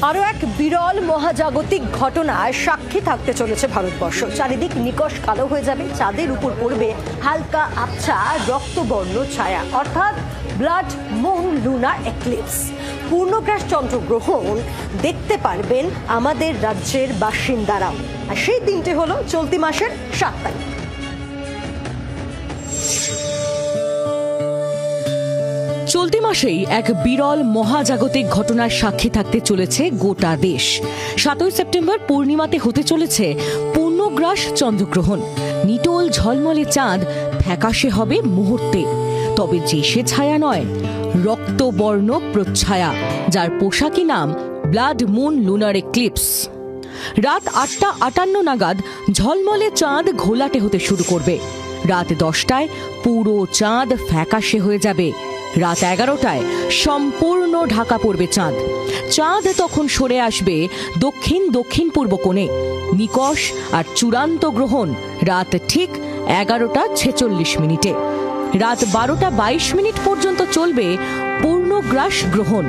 আরো এক বিরল মহাজাগতিক ঘটনায় সাক্ষী থাকতে চলেছে ভারতবর্ষ। চারিদিক নিকষ কালো হয়ে যাবে, চাঁদের উপর পড়বে হালকা আবছা রক্তবর্ণ ছায়া, অর্থাৎ ব্লাড মুন লুনার এক্লিপস। পূর্ণগ্রাস চন্দ্রগ্রহণ দেখতে পারবেন আমাদের রাজ্যের বাসিন্দারাও। আর সেই দিনটি হলো চলতি মাসের 7 তারিখ। চলতি মাসেই এক বিরল মহাজাগতিক ঘটনার সাক্ষী থাকতে চলেছে গোটা দেশ। 7 সেপ্টেম্বর পূর্ণিমাতে হতে চলেছে পূর্ণগ্রাস চন্দ্রগ্রহণ। নিটোল ঝলমলে চাঁদ ফ্যাকাশে হবে মুহূর্তে, তবে যে সে ছায়া নয়, রক্তবর্ণ প্রচ্ছায়া, যার পোশাকি নাম ব্লাড মুন লুনার এক্লিপস। রাত 8:58 নাগাদ ঝলমলে চাঁদ ঘোলাটে হতে শুরু করবে। রাত 10টায় পুরো চাঁদ ফ্যাকাশে হয়ে যাবে। রাত 11টায় সম্পূর্ণ ঢাকা পড়বে চাঁদ। চাঁদ তখন সরে আসবে দক্ষিণ দক্ষিণ পূর্ব কোণে। নিকষ আর চূড়ান্ত গ্রহণ রাত ঠিক 11:46। রাত 12:22 পর্যন্ত চলবে পূর্ণগ্রাস গ্রহণ।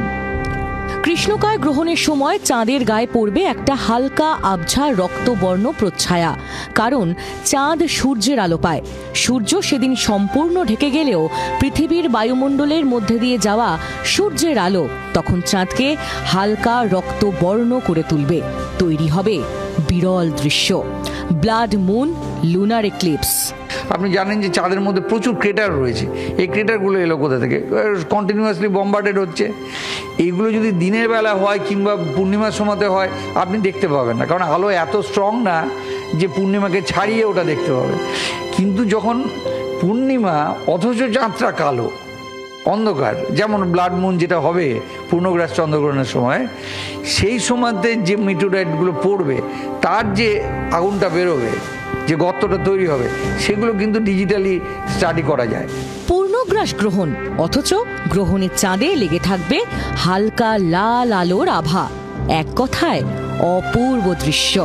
কৃষ্ণকায় গ্রহণের সময় চাঁদের গায়ে পড়বে একটা হালকা আবছা রক্তবর্ণ প্রচ্ছায়া, কারণ চাঁদ সূর্যের আলো পায়। সূর্য সেদিন সম্পূর্ণ ঢেকে গেলেও পৃথিবীর বায়ুমণ্ডলের মধ্যে দিয়ে যাওয়া সূর্যের আলো তখন চাঁদকে হালকা রক্তবর্ণ করে তুলবে। তৈরি হবে বিরল দৃশ্য, ব্লাড মুন লুনার এক্লিপস। আপনি জানেন যে চাঁদের মধ্যে প্রচুর ক্রেটার রয়েছে। এই ক্রেটারগুলো এলো কোথা থেকে? কন্টিনিউয়াসলি বম্বার্ডেড হচ্ছে। এইগুলো যদি দিনের বেলা হয় কিংবা পূর্ণিমার সময়তে হয়, আপনি দেখতে পাবেন না, কারণ আলো এত স্ট্রং না যে পূর্ণিমাকে ছাড়িয়ে ওটা দেখতে পাবে। কিন্তু যখন পূর্ণিমা অথচ চাঁদটা কালো অন্ধকার, যেমন ব্লাড মুন যেটা হবে পূর্ণগ্রাস চন্দ্রগ্রহণের সময়, সেই সময়তে যে মিটোরাইটগুলো পড়বে, তার যে আগুনটা বেরোবে, যে গর্তটা তৈরি হবে, সেগুলো কিন্তু ডিজিটালি স্টাডি করা যায়। পূর্ণগ্রাস গ্রহণ, অথচ গ্রহণের চাঁদে লেগে থাকবে হালকা লাল আলোর আভা। এক কথায় অপূর্ব দৃশ্য।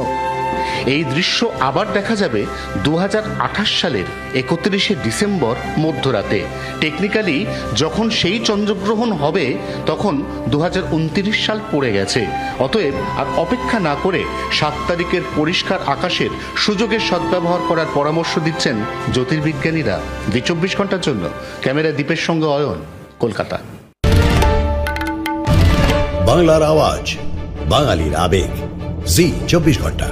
এই দৃশ্য আবার দেখা যাবে 2028 সালের 31শে ডিসেম্বর মধ্যরাতে। টেকনিক্যালি যখন সেই চন্দ্রগ্রহণ হবে তখন 2029 সাল পড়ে গেছে। অতএব আর অপেক্ষা না করে 7 তারিখের পরিষ্কার আকাশের সুযোগের সদ্ব্যবহার করার পরামর্শ দিচ্ছেন জ্যোতির্বিজ্ঞানীরা। 24 ঘন্টার জন্য ক্যামেরা দীপের সঙ্গে অয়ন, কলকাতা। বাংলার আওয়াজ, বাঙালির আবেগ, জি 24 ঘন্টা।